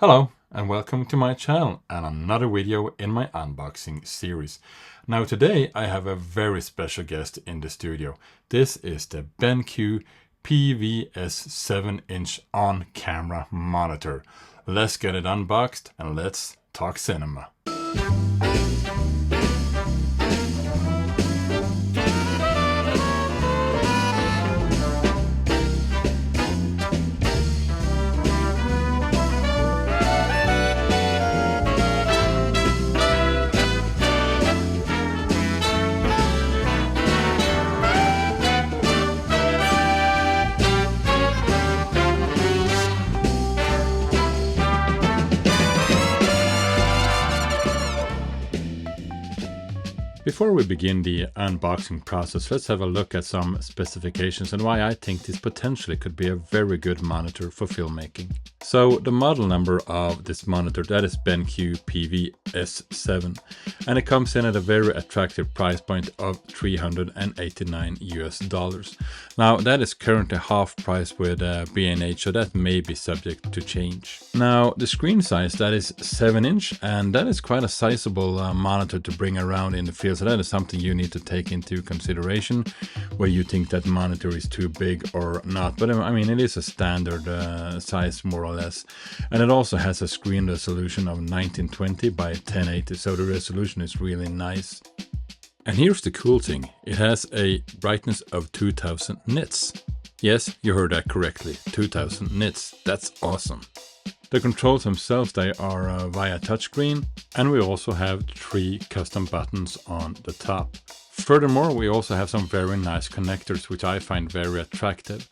Hello and welcome to my channel and another video in my unboxing series. Now today I have a very special guest in the studio. This is the Benq PVS7 inch on-camera monitor. Let's get it unboxed and let's talk cinema. Before we begin the unboxing process, let's have a look at some specifications and why I think this potentially could be a very good monitor for filmmaking. So the model number of this monitor, that is Benq PVS7, and it comes in at a very attractive price point of $389 US. Now that is currently half price with B&H, so that may be subject to change. Now the screen size, that is 7 inch, and that is quite a sizable monitor to bring around in the field. So that is something you need to take into consideration where you think that monitor is too big or not. But I mean, it is a standard size more or less. And it also has a screen resolution of 1920 by 1080. So the resolution is really nice. And here's the cool thing. It has a brightness of 2000 nits. Yes, you heard that correctly. 2000 nits. That's awesome. The controls themselves, they are via touchscreen, and we also have 3 custom buttons on the top. Furthermore, we also have some very nice connectors, which I find very attractive.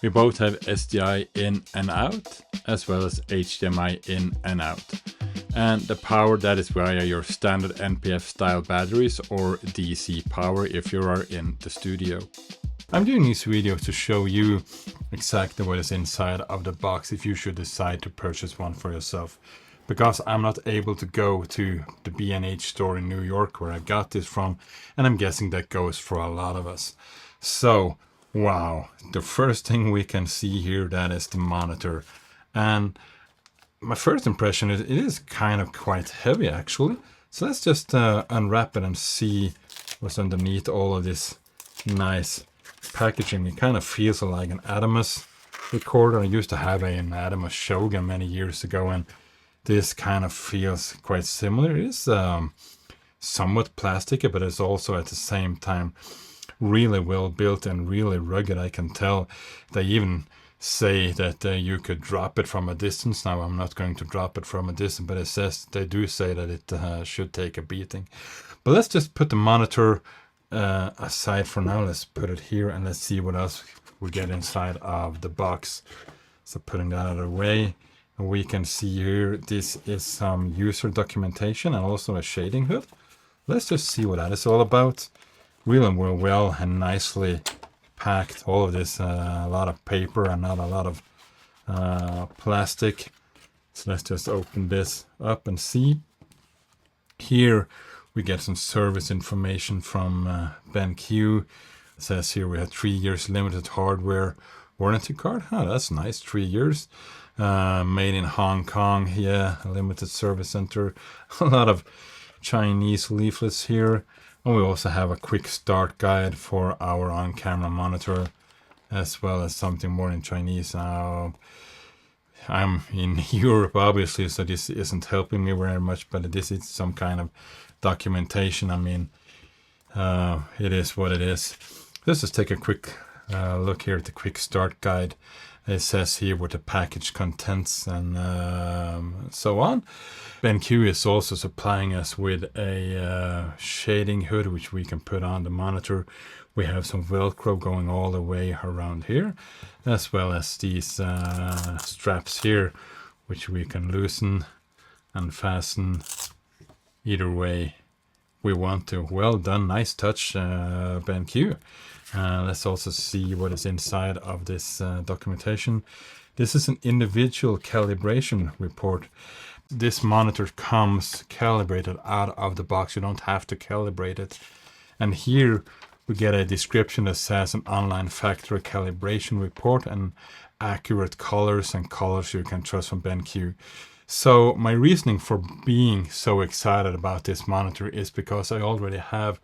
We both have SDI in and out, as well as HDMI in and out. And the power, that is via your standard NPF style batteries or DC power if you are in the studio. I'm doing these videos to show you exactly what is inside of the box if you should decide to purchase one for yourself. Because I'm not able to go to the B&H store in New York where I got this from, and I'm guessing that goes for a lot of us. So, wow, the first thing we can see here, that is the monitor. And my first impression is it is kind of quite heavy actually. So let's just unwrap it and see what's underneath all of this nice packaging. It kind of feels like an Atomos recorder. I used to have an Atomos Shogun many years ago, and this kind of feels quite similar. It is somewhat plasticky, but it's also at the same time really well built and really rugged. I can tell they even say that you could drop it from a distance. Now I'm not going to drop it from a distance, but it says they do say that it should take a beating. But let's just put the monitor aside for now. Let's put it here and let's see what else we get inside of the box. So putting that out of the way, we can see here this is some user documentation and also a shading hood. Let's just see what that is all about. Really well and nicely packed. All of this, a lot of paper and not a lot of plastic. So let's just open this up and see. Here we get some service information from Benq. It says here we have 3 years limited hardware warranty card. Oh, that's nice, 3 years. Made in Hong Kong, yeah, a limited service center. A lot of Chinese leaflets here. And we also have a quick start guide for our on-camera monitor, as well as something more in Chinese. Now, I'm in Europe, obviously, so this isn't helping me very much, but this is some kind of documentation. I mean, it is what it is. Let's just take a quick look here at the quick start guide. It says here what the package contents and so on. Benq is also supplying us with a shading hood, which we can put on the monitor. We have some Velcro going all the way around here, as well as these straps here, which we can loosen and fasten either way we want to. Well done, nice touch, Benq. Let's also see what is inside of this documentation. This is an individual calibration report. This monitor comes calibrated out of the box. You don't have to calibrate it. And here we get a description that says an online factory calibration report and accurate colors and colors you can trust from Benq. So my reasoning for being so excited about this monitor is because I already have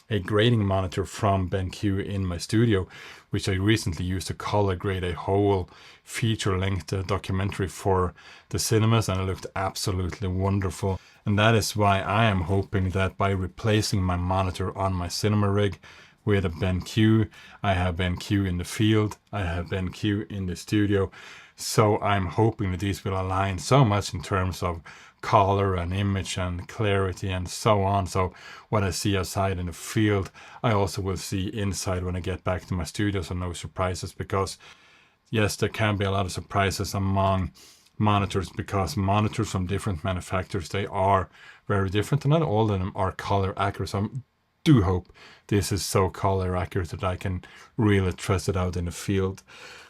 a grading monitor from BenQ in my studio, which I recently used to color grade a whole feature-length documentary for the cinemas, and it looked absolutely wonderful. And that is why I am hoping that by replacing my monitor on my cinema rig with a BenQ, I have BenQ in the field, I have BenQ in the studio. So I'm hoping that these will align so much in terms of color and image and clarity and so on. So what I see outside in the field, I also will see inside when I get back to my studio. So no surprises, because yes, there can be a lot of surprises among monitors, because monitors from different manufacturers, they are very different, and not all of them are color accurate. So I do hope this is so color accurate that I can really trust it out in the field.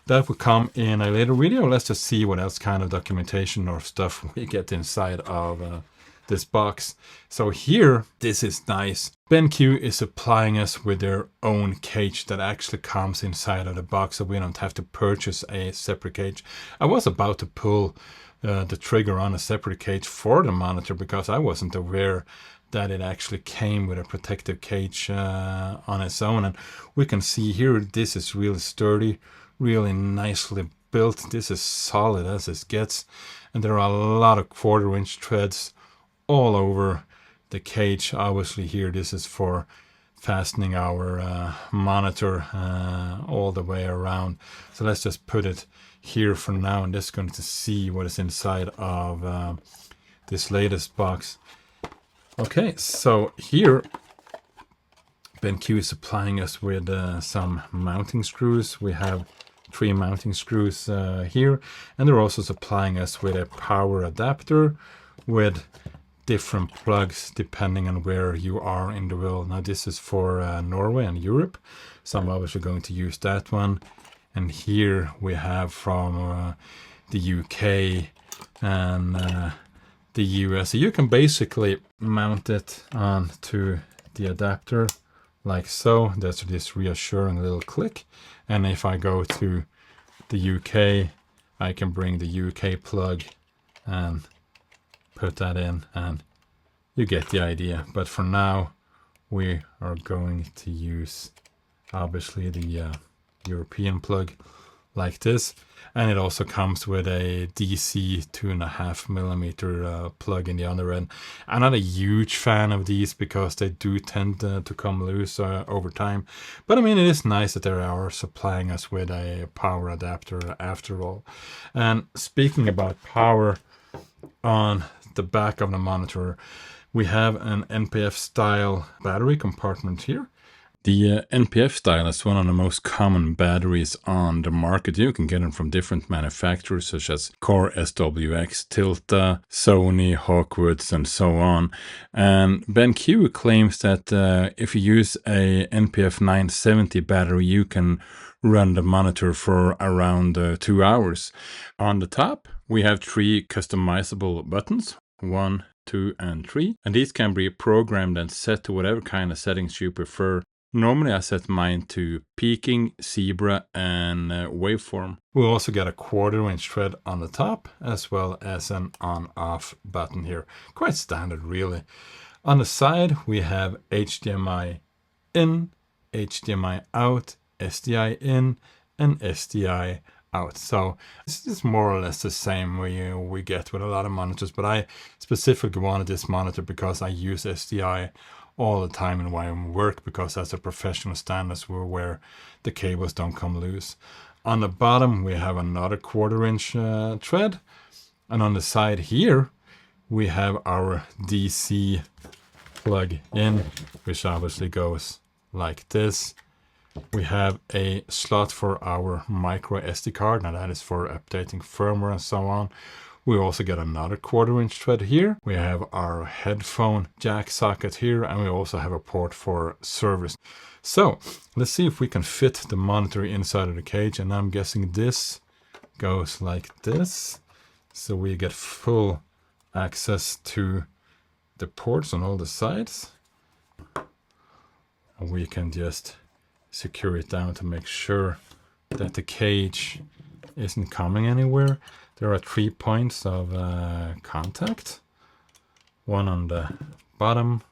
That will come in a later video. Let's just see what else kind of documentation or stuff we get inside of this box. So here, this is nice. BenQ is supplying us with their own cage that actually comes inside of the box, so we don't have to purchase a separate cage. I was about to pull the trigger on a separate cage for the monitor because I wasn't aware that it actually came with a protective cage on its own. And we can see here, this is really sturdy, really nicely built. This is solid as it gets, and there are a lot of 1/4-inch threads all over the cage. Obviously here, this is for fastening our monitor all the way around. So let's just put it here for now, and just going to see what is inside of this latest box. Okay, so here BenQ is supplying us with some mounting screws. We have 3 mounting screws here, and they're also supplying us with a power adapter with different plugs depending on where you are in the world. Now this is for Norway and Europe, so I'm obviously going to use that one. And here we have from the UK and the US. So you can basically mount it onto the adapter like so. There's this reassuring little click, and if I go to the UK, I can bring the UK plug and put that in, and you get the idea. But for now, we are going to use obviously the European plug like this, and it also comes with a DC 2.5mm plug in the other end. I'm not a huge fan of these because they do tend to come loose over time, but I mean, it is nice that they are supplying us with a power adapter after all. And speaking about power, on the back of the monitor we have an NPF style battery compartment here. The NPF style is one of the most common batteries on the market. You can get them from different manufacturers such as Core, SWX, Tilta, Sony, Hawkwoods, and so on. And BenQ claims that if you use a NPF 970 battery, you can run the monitor for around 2 hours. On the top, we have 3 customizable buttons, 1, 2, and 3. And these can be programmed and set to whatever kind of settings you prefer. Normally I set mine to peaking, zebra, and waveform. We'll also get a 1/4-inch thread on the top, as well as an on-off button here. Quite standard, really. On the side, we have HDMI in, HDMI out, SDI in, and SDI out. So this is more or less the same we get with a lot of monitors, but I specifically wanted this monitor because I use SDI all the time in my work, because that's a professional standard where the cables don't come loose. On the bottom we have another 1/4-inch thread, and on the side here we have our DC plug in, which obviously goes like this. We have a slot for our micro SD card. Now that is for updating firmware and so on. We also get another 1/4-inch thread here. We have our headphone jack socket here, and we also have a port for service. So let's see if we can fit the monitor inside of the cage, and I'm guessing this goes like this. So we get full access to the ports on all the sides. And we can just secure it down to make sure that the cage isn't coming anywhere. There are 3 points of contact. One on the bottom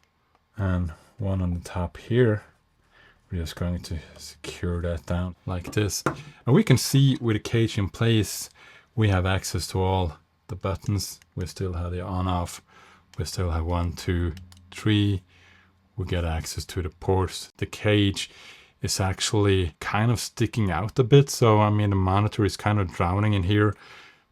and one on the top here. We're just going to secure that down like this. And we can see with the cage in place, we have access to all the buttons. We still have the on off. We still have 1, 2, 3. We get access to the ports. The cage is actually kind of sticking out a bit. So, I mean, the monitor is kind of drowning in here,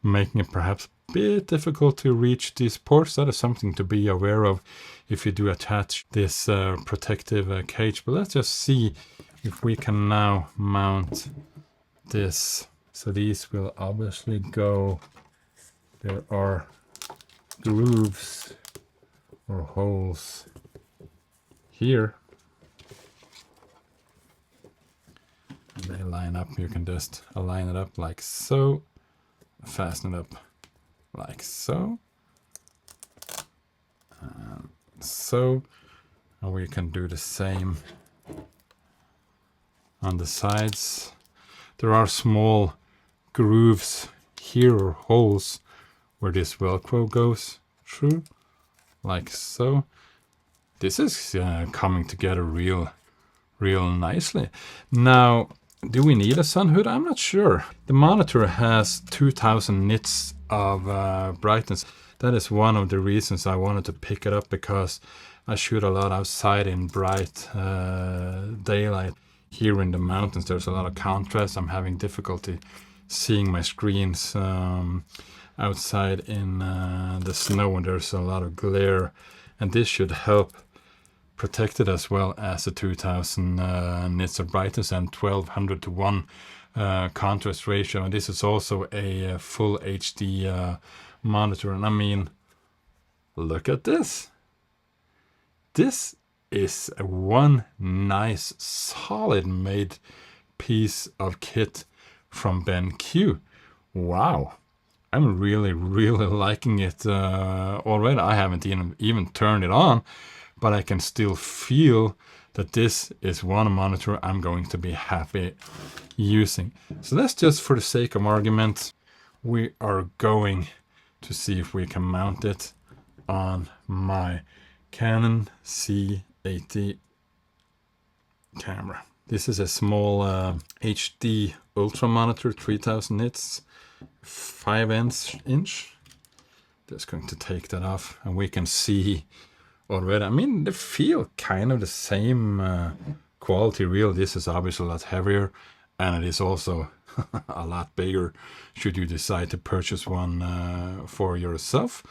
making it perhaps a bit difficult to reach these ports. That is something to be aware of if you do attach this protective cage. But let's just see if we can now mount this. So these will obviously go, there are grooves or holes here. And they line up. You can just align it up like so, fasten it up like so, and so, and we can do the same on the sides. There are small grooves here or holes where this Velcro goes through, like so. This is coming together real nicely. Now, do we need a sun hood? I'm not sure. The monitor has 2000 nits of brightness. That is one of the reasons I wanted to pick it up, because I shoot a lot outside in bright daylight. Here in the mountains, there's a lot of contrast. I'm having difficulty seeing my screens outside in the snow, and there's a lot of glare. And this should help protect it, as well as the 2000 nits of brightness and 1200 to 1 contrast ratio. And this is also a full HD monitor. And I mean, look at this. This is one nice solid made piece of kit from Benq. Wow, I'm really liking it already. I haven't even turned it on, but I can still feel that this is one monitor I'm going to be happy using. So let's just, for the sake of argument, we are going to see if we can mount it on my Canon C80 camera. This is a small HD ultra monitor, 3000 nits, 5" Just going to take that off, and we can see already, I mean, they feel kind of the same quality. Real, this is obviously a lot heavier, and it is also a lot bigger should you decide to purchase one for yourself.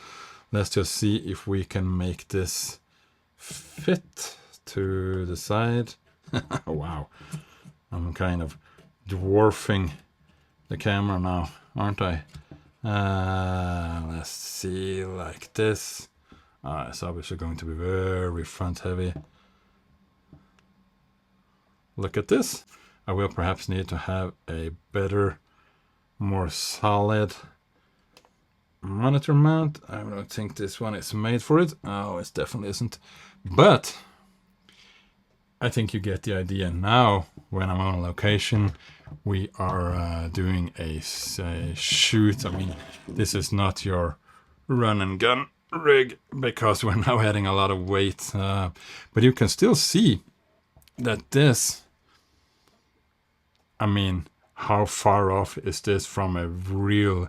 Let's just see if we can make this fit to the side. Wow, I'm kind of dwarfing the camera now, aren't I? Let's see, like this. It's obviously going to be very front heavy. Look at this. I will perhaps need to have a better, more solid monitor mount. I don't think this one is made for it. Oh, it definitely isn't. But I think you get the idea. Now, when I'm on location, we are doing a shoot. I mean, this is not your run and gun rig, because we're now adding a lot of weight. But you can still see that this, I mean, how far off is this from a real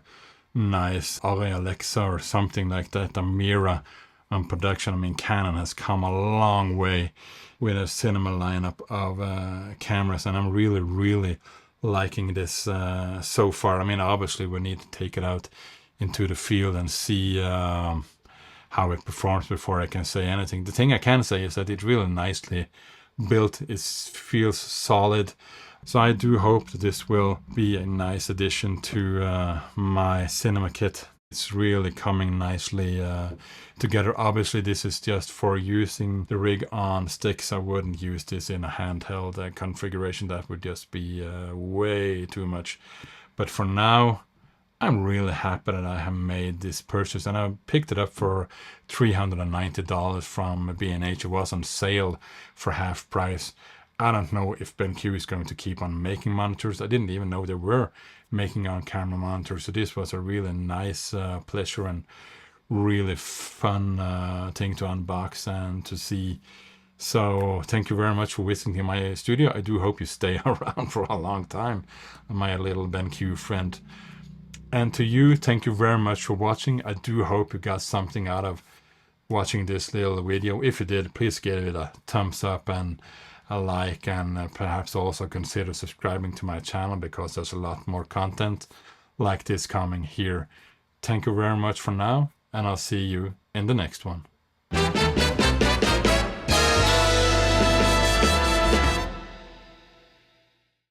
nice Alexa or something like that, a Mira on production. I mean, Canon has come a long way with a cinema lineup of cameras, and I'm really liking this so far. I mean, obviously we need to take it out into the field and see how it performs before I can say anything. The thing I can say is that it's really nicely built. It feels solid. So I do hope that this will be a nice addition to my cinema kit. It's really coming nicely together. Obviously, this is just for using the rig on sticks. I wouldn't use this in a handheld configuration. That would just be way too much. But for now, I'm really happy that I have made this purchase, and I picked it up for $390 from B&H. It was on sale for half price. I don't know if Benq is going to keep on making monitors. I didn't even know they were making on camera monitor. So this was a really nice pleasure and really fun thing to unbox and to see. So thank you very much for visiting my studio. I do hope you stay around for a long time, my little Benq friend. And to you, thank you very much for watching. I do hope you got something out of watching this little video. If you did, please give it a thumbs up and a like, and perhaps also consider subscribing to my channel, because there's a lot more content like this coming here. Thank you very much for now, and I'll see you in the next one.